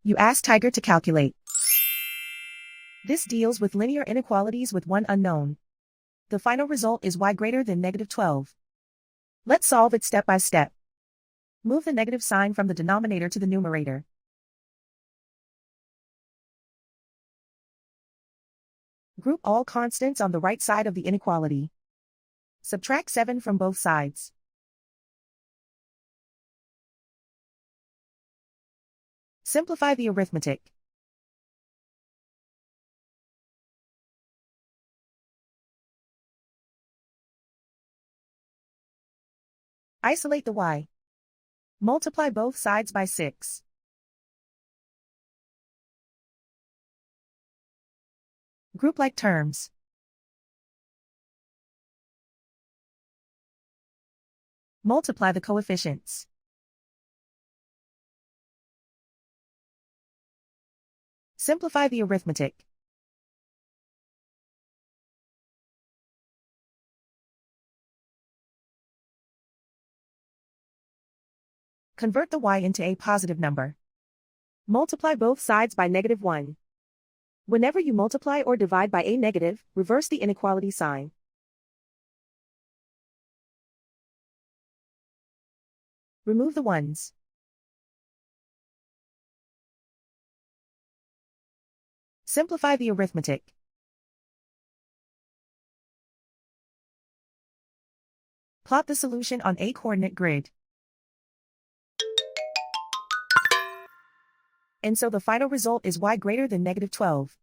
You ask Tiger to calculate. This deals with linear inequalities with one unknown. The final result is y greater than -12. Let's solve it step by step. Move the negative sign from the denominator to the numerator. Group all constants on the right side of the inequality. Subtract 7 from both sides. Simplify the arithmetic. Isolate the y. Multiply both sides by 6. Group like terms. Multiply the coefficients. Simplify the arithmetic. Convert the y into a positive number. Multiply both sides by -1. Whenever you multiply or divide by a negative, reverse the inequality sign. Remove the ones. Simplify the arithmetic. Plot the solution on a coordinate grid. And so the final result is y greater than -12.